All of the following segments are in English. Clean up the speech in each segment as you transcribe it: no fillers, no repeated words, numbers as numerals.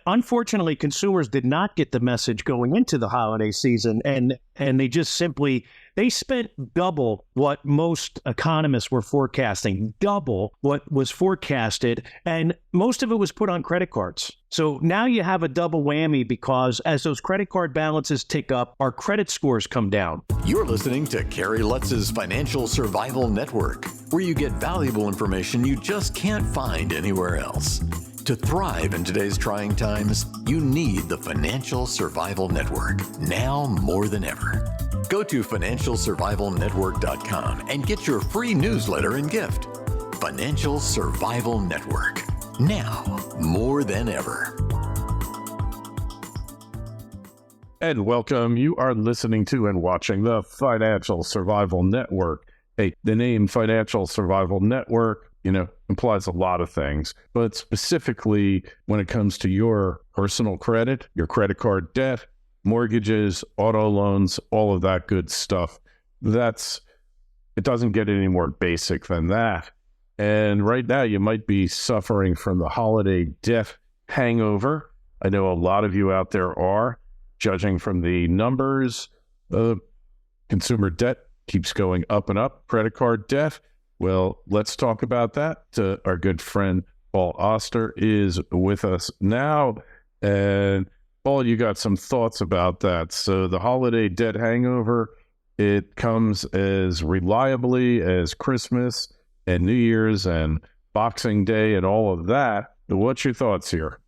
Unfortunately, consumers did not get the message going into the holiday season, and they just simply they spent double what most economists were forecasting, double what was forecasted, and most of it was put on credit cards. So now you have a double whammy because as those credit card balances tick up, our credit scores come down. You're listening to Kerry Lutz's Financial Survival Network, where you get valuable information you just can't find anywhere else. To thrive in today's trying times, you need the Financial Survival Network, now more than ever. Go to financialsurvivalnetwork.com and get your free newsletter and gift. Financial Survival Network, now more than ever. And welcome. You are listening to and watching the Financial Survival Network. Hey, the name Financial Survival Network, implies a lot of things, but specifically when it comes to your personal credit, your credit card debt, mortgages, auto loans, all of that good stuff. It doesn't get any more basic than that. And right now you might be suffering from the holiday debt hangover. I know a lot of you out there are, judging from the numbers. Consumer debt keeps going up and up. Credit card debt. Well, let's talk about that. Our good friend Paul Oster is with us now. And Paul, you got some thoughts about that. So the holiday debt hangover, it comes as reliably as Christmas and New Year's and Boxing Day and all of that. What's your thoughts here?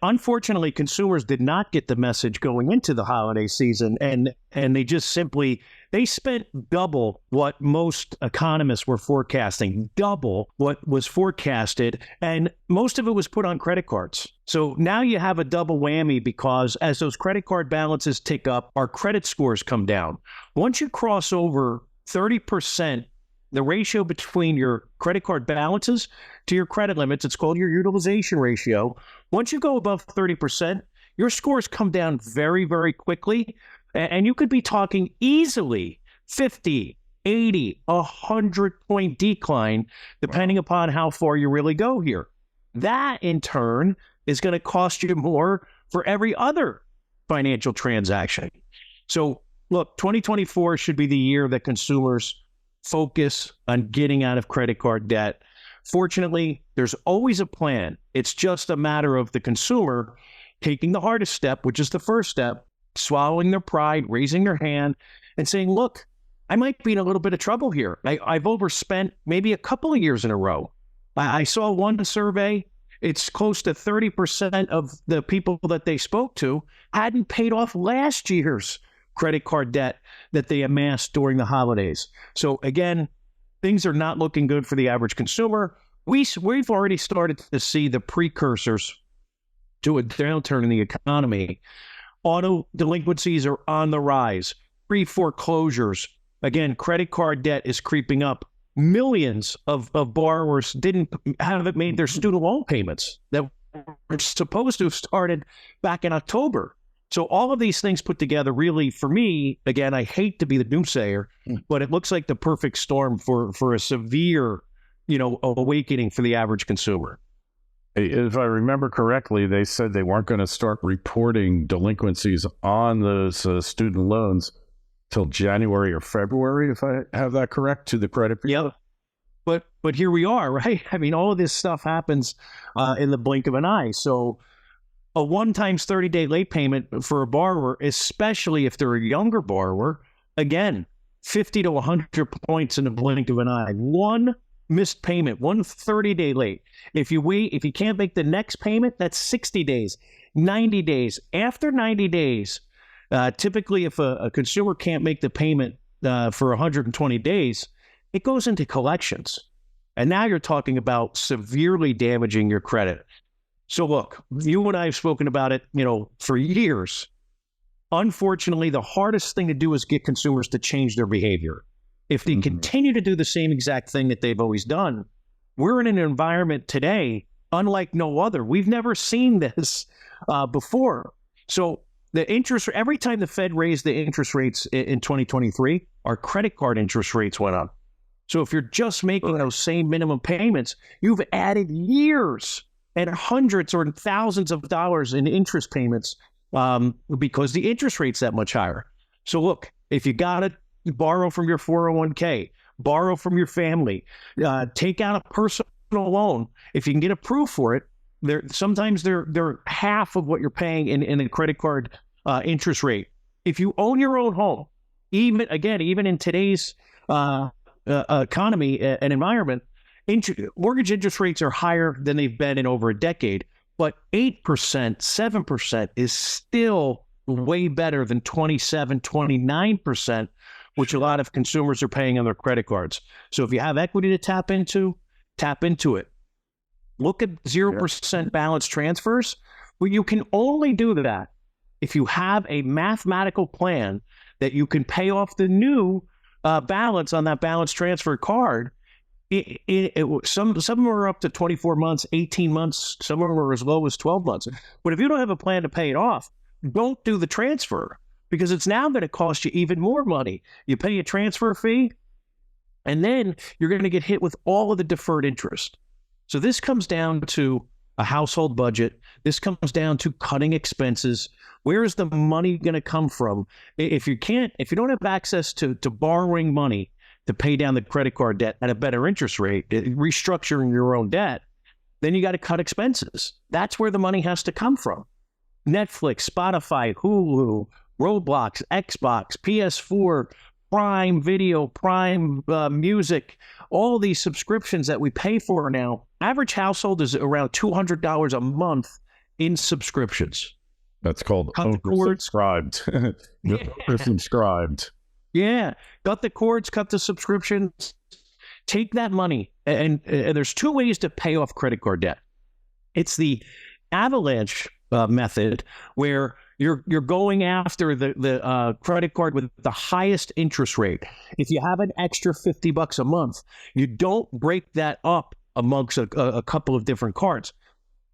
Unfortunately, consumers did not get the message going into the holiday season, and they just simply they spent double what most economists were forecasting, double what was forecasted, and most of it was put on credit cards. So now you have a double whammy because as those credit card balances tick up, our credit scores come down. Once you cross over 30%, the ratio between your credit card balances to your credit limits, it's called your utilization ratio. Once you go above 30%, your scores come down very, very quickly. And you could be talking easily 50, 80, 100-point decline, depending upon how far you really go here. That, in turn, is going to cost you more for every other financial transaction. So, look, 2024 should be the year that consumers focus on getting out of credit card debt. Fortunately, there's always a plan. It's just a matter of the consumer taking the hardest step, which is the first step, swallowing their pride, raising their hand, and saying, look, I might be in a little bit of trouble here. I've overspent maybe a couple of years in a row. I saw one survey. It's close to 30% of the people that they spoke to hadn't paid off last year's credit card debt that they amassed during the holidays. So again, things are not looking good for the average consumer. We've already started to see the precursors to a downturn in the economy. Auto delinquencies are on the rise. Pre-foreclosures. Again, credit card debt is creeping up. Millions of borrowers haven't made their student loan payments that were supposed to have started back in October. So all of these things put together really, for me, again, I hate to be the doomsayer, but it looks like the perfect storm for a severe, awakening for the average consumer. If I remember correctly, they said they weren't going to start reporting delinquencies on those student loans till January or February, if I have that correct, to the credit bureau. Yeah, but here we are, right? I mean, all of this stuff happens in the blink of an eye. So a 1 times 30-day late payment for a borrower, especially if they're a younger borrower, again, 50 to 100 points in the blink of an eye. One missed payment, 1 30-day late. If you can't make the next payment, that's 60 days, 90 days. After 90 days, typically if a consumer can't make the payment for 120 days, it goes into collections. And now you're talking about severely damaging your credit. So look, you and I have spoken about it, for years. Unfortunately, the hardest thing to do is get consumers to change their behavior. If they continue to do the same exact thing that they've always done, we're in an environment today unlike no other. We've never seen this before. So the interest, every time the Fed raised the interest rates in 2023, our credit card interest rates went up. So if you're just making those same minimum payments, you've added years and hundreds or thousands of dollars in interest payments because the interest rate's that much higher. So look, if you got to borrow from your 401k, borrow from your family, take out a personal loan, if you can get approved for it, sometimes they're half of what you're paying in a credit card interest rate. If you own your own home, even in today's economy and environment, mortgage interest rates are higher than they've been in over a decade, but 8%, 7% is still way better than 27, 29%, which a lot of consumers are paying on their credit cards. So if you have equity to tap into it. Look at 0% balance transfers. Well, you can only do that if you have a mathematical plan that you can pay off the new balance on that balance transfer card. Some of them are up to 24 months, 18 months. Some of them are as low as 12 months. But if you don't have a plan to pay it off, don't do the transfer, because it's now going to cost you even more money. You pay a transfer fee, and then you're going to get hit with all of the deferred interest. So this comes down to a household budget. This comes down to cutting expenses. Where is the money going to come from? If you don't have access to borrowing money to pay down the credit card debt at a better interest rate, restructuring your own debt, then you got to cut expenses. That's where the money has to come from. Netflix, Spotify, Hulu, Roblox, Xbox, PS4, Prime Video, Prime Music, all these subscriptions that we pay for now. Average household is around $200 a month in subscriptions. That's called oversubscribed. Oversubscribed. Yeah. Cut the cords, cut the subscriptions. Take that money. And there's two ways to pay off credit card debt. It's the avalanche method, where you're going after the credit card with the highest interest rate. If you have an extra $50 a month, you don't break that up amongst a couple of different cards.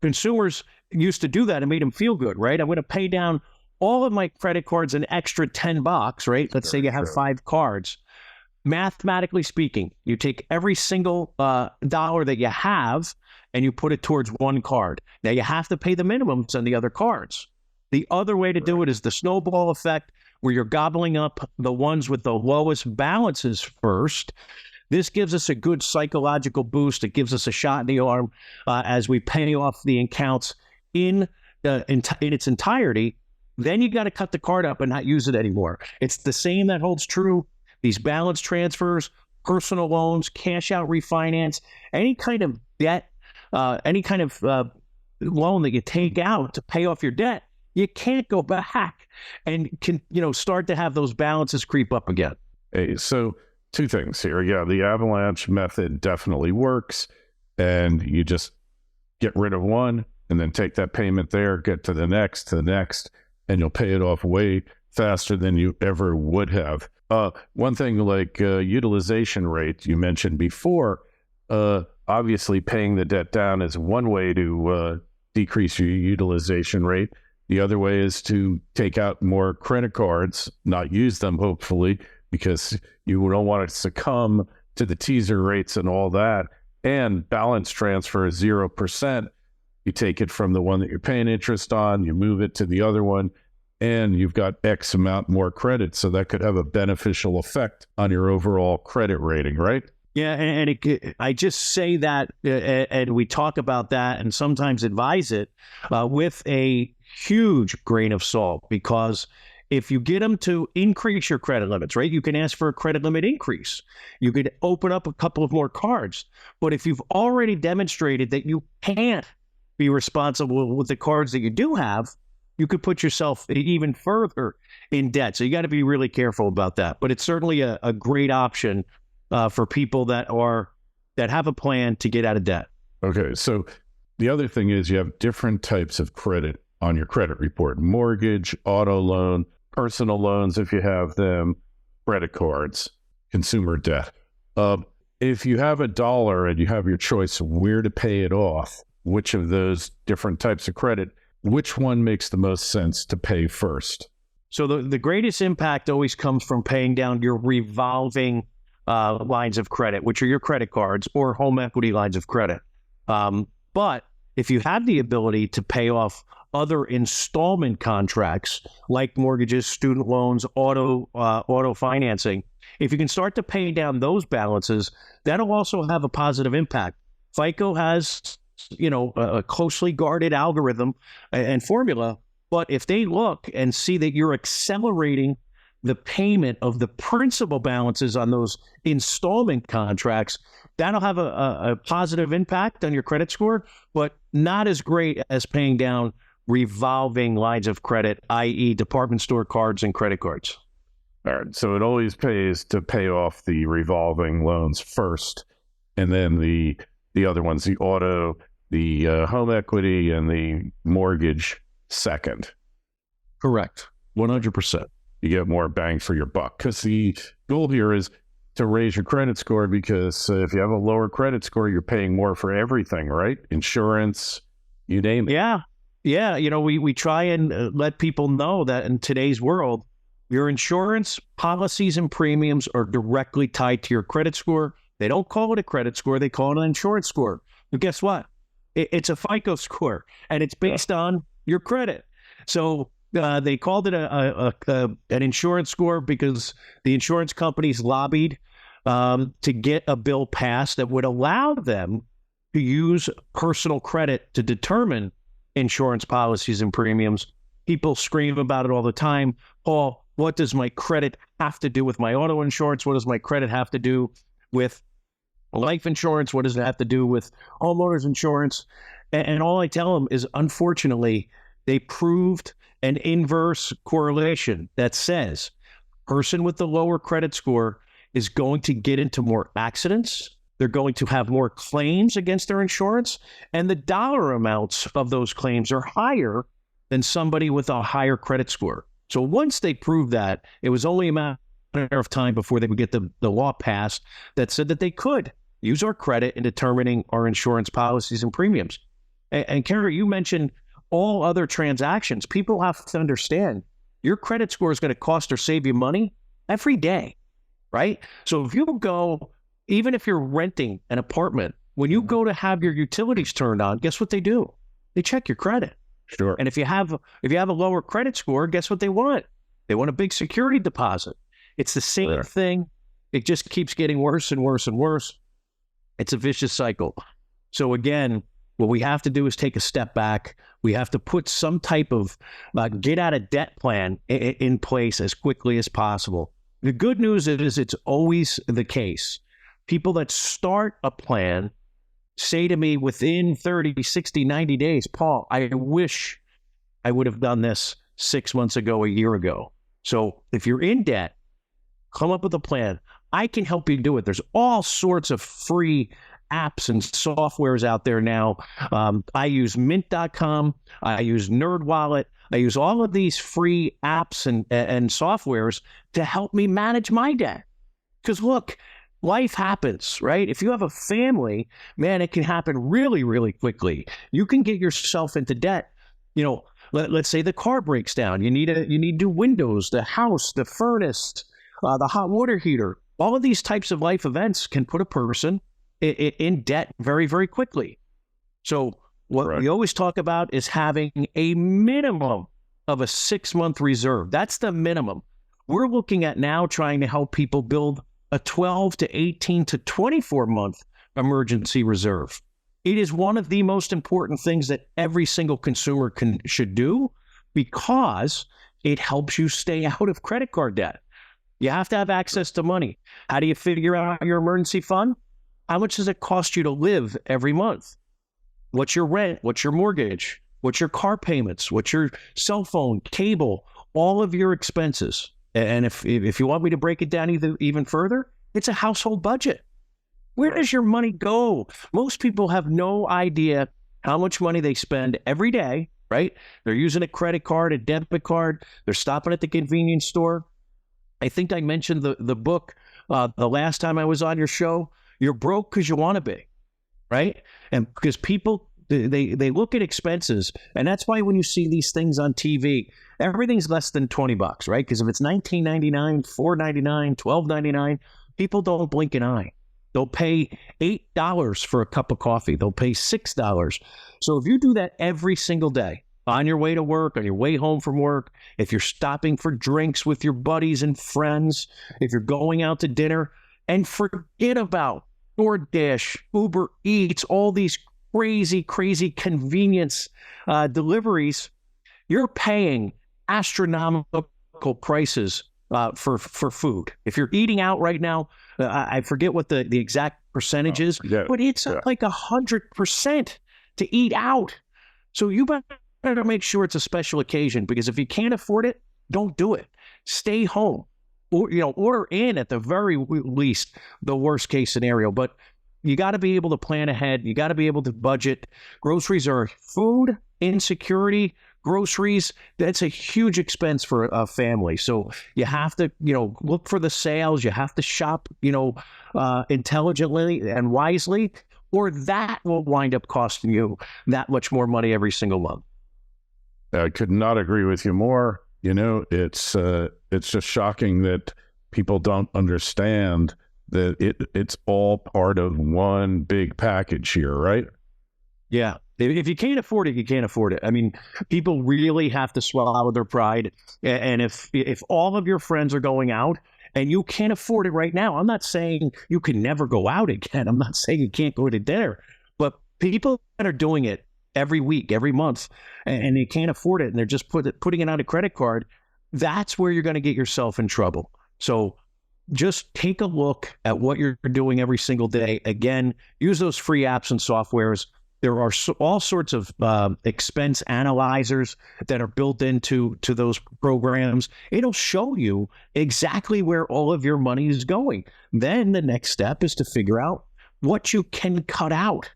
Consumers used to do that and made them feel good, right? I'm going to pay down all of my credit cards an extra $10, right? Let's say you have 5 cards. Mathematically speaking, you take every single dollar that you have and you put it towards one card. Now you have to pay the minimums on the other cards. The other way to do it is the snowball effect, where you're gobbling up the ones with the lowest balances first. This gives us a good psychological boost. It gives us a shot in the arm as we pay off the accounts in its entirety. Then you got to cut the card up and not use it anymore. It's the same that holds true. These balance transfers, personal loans, cash out refinance, any kind of debt, any kind of loan that you take out to pay off your debt, you can't go back and start to have those balances creep up again. Hey, so 2 things here. Yeah, the avalanche method definitely works, and you just get rid of one and then take that payment there, get to the next, and you'll pay it off way faster than you ever would have. One thing like utilization rate you mentioned before, obviously paying the debt down is one way to decrease your utilization rate. The other way is to take out more credit cards, not use them, hopefully, because you don't want to succumb to the teaser rates and all that. And balance transfer is 0%. You take it from the one that you're paying interest on, you move it to the other one, and you've got X amount more credit. So that could have a beneficial effect on your overall credit rating, right? Yeah, and I just say that, and we talk about that and sometimes advise it with a huge grain of salt, because if you get them to increase your credit limits, right, you can ask for a credit limit increase. You could open up a couple of more cards. But if you've already demonstrated that you can't be responsible with the cards that you do have, you could put yourself even further in debt. So you got to be really careful about that. But it's certainly a great option for people that have a plan to get out of debt. Okay, so the other thing is you have different types of credit on your credit report: mortgage, auto loan, personal loans if you have them, credit cards, consumer debt. If you have $1 and you have your choice of where to pay it off, which of those different types of credit, which one makes the most sense to pay first? So the greatest impact always comes from paying down your revolving lines of credit, which are your credit cards or home equity lines of credit. But if you have the ability to pay off other installment contracts like mortgages, student loans, auto financing, if you can start to pay down those balances, that'll also have a positive impact. FICO has, a closely guarded algorithm and formula, but if they look and see that you're accelerating the payment of the principal balances on those installment contracts, that'll have a positive impact on your credit score, but not as great as paying down revolving lines of credit, i.e. department store cards and credit cards. All right. So it always pays to pay off the revolving loans first, and then the other ones, the auto, the home equity, and the mortgage second. Correct. 100%. You get more bang for your buck, because the goal here is to raise your credit score, because if you have a lower credit score, you're paying more for everything, right? Insurance, you name it. Yeah. Yeah. We try and let people know that in today's world, your insurance policies and premiums are directly tied to your credit score. They don't call it a credit score. They call it an insurance score. But guess what? It's a FICO score, and it's based on your credit. So they called it an insurance score because the insurance companies lobbied to get a bill passed that would allow them to use personal credit to determine insurance policies and premiums. People scream about it all the time. Paul, what does my credit have to do with my auto insurance? What does my credit have to do with life insurance? What does it have to do with homeowners insurance? And all I tell them is, unfortunately, they proved an inverse correlation that says person with the lower credit score is going to get into more accidents. They're going to have more claims against their insurance, and the dollar amounts of those claims are higher than somebody with a higher credit score. So once they proved that, it was only a matter of time before they would get the law passed that said that they could use our credit in determining our insurance policies and premiums. And Kerry, you mentioned all other transactions. People have to understand your credit score is going to cost or save you money every day, right? So if you go, even if you're renting an apartment, when you go to have your utilities turned on, guess what they do? They check your credit. Sure. And if you have a lower credit score, guess what they want? They want a big security deposit. It's the same thing. It just keeps getting worse and worse and worse. It's a vicious cycle. So again, what we have to do is take a step back. We have to put some type of get out of debt plan in place as quickly as possible. The good news is it's always the case. People that start a plan say to me within 30, 60, 90 days, Paul, I wish I would have done this 6 months ago, a year ago. So if you're in debt, come up with a plan. I can help you do it. There's all sorts of free apps and softwares out there now. I use mint.com. I use NerdWallet. I use all of these free apps and softwares to help me manage my debt. Because look, life happens, right? If you have a family, man, it can happen really, really quickly. You can get yourself into debt. Let's say the car breaks down. You need new windows, the house, the furnace, the hot water heater. All of these types of life events can put a person in debt very, very quickly. So what we always talk about is having a minimum of a 6-month reserve. That's the minimum. We're looking at now trying to help people build a 12 to 18 to 24-month emergency reserve. It is one of the most important things that every single consumer should do, because it helps you stay out of credit card debt. You have to have access to money. How do you figure out your emergency fund? How much does it cost you to live every month? What's your rent? What's your mortgage? What's your car payments? What's your cell phone, cable, all of your expenses? And if you want me to break it down even further, it's a household budget. Where does your money go? Most people have no idea how much money they spend every day, right? They're using a credit card, a debit card. They're stopping at the convenience store. I think I mentioned the book the last time I was on your show. You're broke because you want to be, right? And because people, they look at expenses, and that's why when you see these things on TV, everything's less than $20, right? Because if it's $19.99, $4.99, $12.99, people don't blink an eye. They'll pay $8 for a cup of coffee. They'll pay $6. So if you do that every single day, on your way to work, on your way home from work, if you're stopping for drinks with your buddies and friends, if you're going out to dinner, and forget about DoorDash, Uber Eats, all these crazy convenience deliveries, you're paying astronomical prices for food. If you're eating out right now, I forget what the exact percentage is, but it's like 100% to eat out. So you better make sure it's a special occasion, because if you can't afford it, don't do it. Stay home, or order in at the very least, the worst case scenario. But you got to be able to plan ahead. You got to be able to budget. Groceries are food insecurity. Groceries, that's a huge expense for a family. So you have to, look for the sales. You have to shop, intelligently and wisely, or that will wind up costing you that much more money every single month. I could not agree with you more. It's just shocking that people don't understand that it's all part of one big package here, right? Yeah. If you can't afford it, you can't afford it. I mean, people really have to swallow their pride. And if all of your friends are going out and you can't afford it right now, I'm not saying you can never go out again. I'm not saying you can't go to dinner. But people that are doing it every week, every month, and they can't afford it, and they're just putting it on a credit card, that's where you're going to get yourself in trouble. So just take a look at what you're doing every single day. Again, use those free apps and softwares. There are all sorts of expense analyzers that are built into those programs. It'll show you exactly where all of your money is going. Then the next step is to figure out what you can cut out.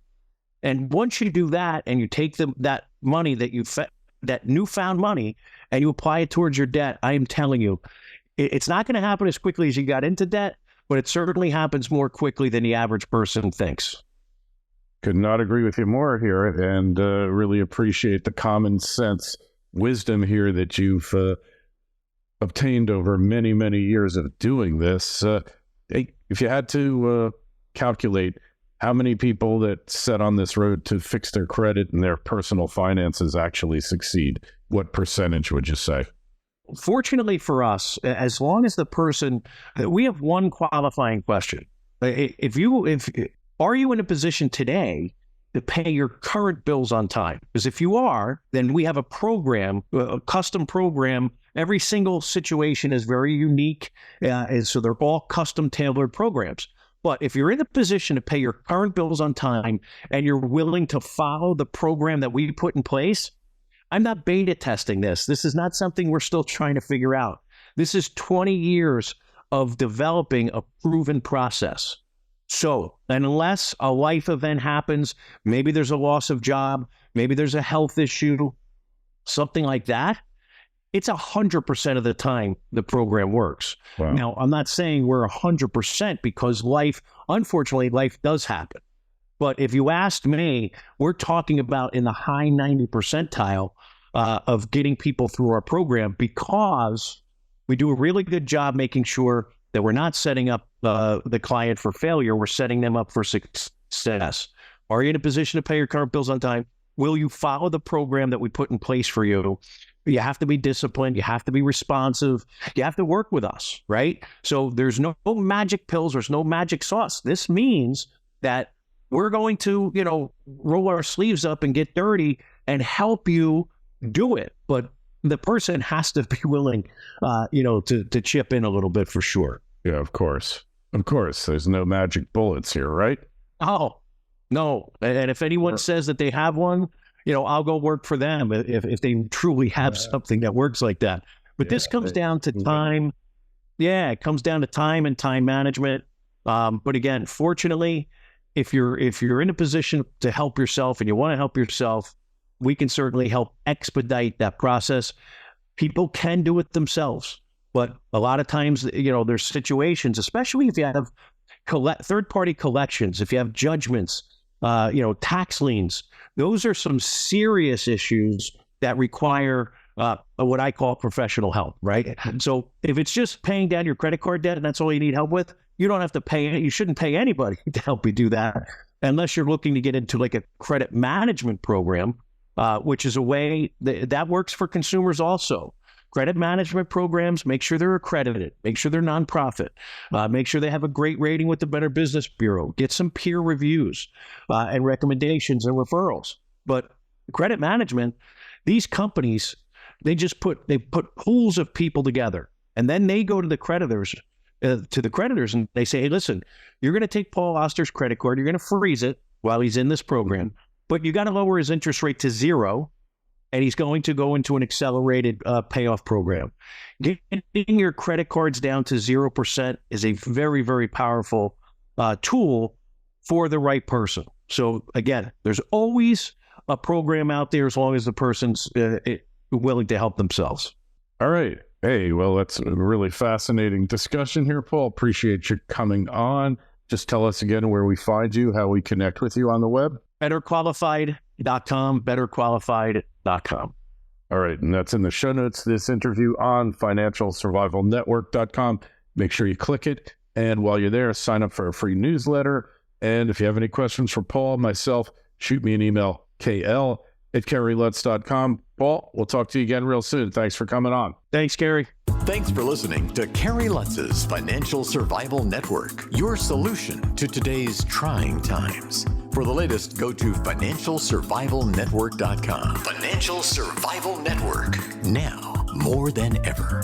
And once you do that, and you take that money that newfound money, and you apply it towards your debt, I am telling you, it's not going to happen as quickly as you got into debt, but it certainly happens more quickly than the average person thinks. Could not agree with you more here, and really appreciate the common sense wisdom here that you've obtained over many, many years of doing this. If you had to calculate how many people that set on this road to fix their credit and their personal finances actually succeed, what percentage would you say? Fortunately for us, as long as the person, we have one qualifying question. Are you in a position today to pay your current bills on time? Because if you are, then we have a program, a custom program. Every single situation is very unique, and so they're all custom tailored programs. But if you're in a position to pay your current bills on time and you're willing to follow the program that we put in place, I'm not beta testing this. This is not something we're still trying to figure out. This is 20 years of developing a proven process. So unless a life event happens, maybe there's a loss of job, maybe there's a health issue, something like that, it's 100% of the time the program works. Wow. Now, I'm not saying we're 100% because unfortunately, life does happen. But if you asked me, we're talking about in the high 90 percentile of getting people through our program, because we do a really good job making sure that we're not setting up the client for failure. We're setting them up for success. Are you in a position to pay your current bills on time? Will you follow the program that we put in place for you? You have to be disciplined. You have to be responsive. You have to work with us, right? So there's no magic pills. There's no magic sauce. This means that we're going to, roll our sleeves up and get dirty and help you do it. But the person has to be willing, to chip in a little bit for sure. Yeah, of course. Of course. There's no magic bullets here, right? Oh, no. And if anyone says that they have one, I'll go work for them if they truly have something that works like that. But this comes down to time. Yeah, it comes down to time and time management. But again, fortunately, if you're in a position to help yourself and you want to help yourself, we can certainly help expedite that process. People can do it themselves, but a lot of times, there's situations, especially if you have third-party collections, if you have judgments, tax liens, those are some serious issues that require what I call professional help, right? So if it's just paying down your credit card debt and that's all you need help with, you don't have to pay. You shouldn't pay anybody to help you do that unless you're looking to get into like a credit management program, which is a way that works for consumers also. Credit management programs, make sure they're accredited, make sure they're nonprofit, make sure they have a great rating with the Better Business Bureau, get some peer reviews and recommendations and referrals. But credit management, these companies, they put pools of people together, and then they go to the creditors, and they say, hey, listen, you're going to take Paul Oster's credit card, you're going to freeze it while he's in this program, but you got to lower his interest rate to 0. And he's going to go into an accelerated payoff program. Getting your credit cards down to 0% is a very, very powerful tool for the right person. So again, there's always a program out there as long as the person's willing to help themselves. All right. Hey, well, that's a really fascinating discussion here, Paul. Appreciate you coming on. Just tell us again where we find you, how we connect with you on the web. BetterQualified.com, BetterQualified.com. All right, and that's in the show notes, this interview on financialsurvivalnetwork.com. Make sure you click it. And while you're there, sign up for a free newsletter. And if you have any questions for Paul, myself, shoot me an email, kl@kerrylutz.com. Paul, we'll talk to you again real soon. Thanks for coming on. Thanks, Kerry. Thanks for listening to Kerry Lutz's Financial Survival Network, your solution to today's trying times. For the latest, go to financialsurvivalnetwork.com. Financial Survival Network, now more than ever.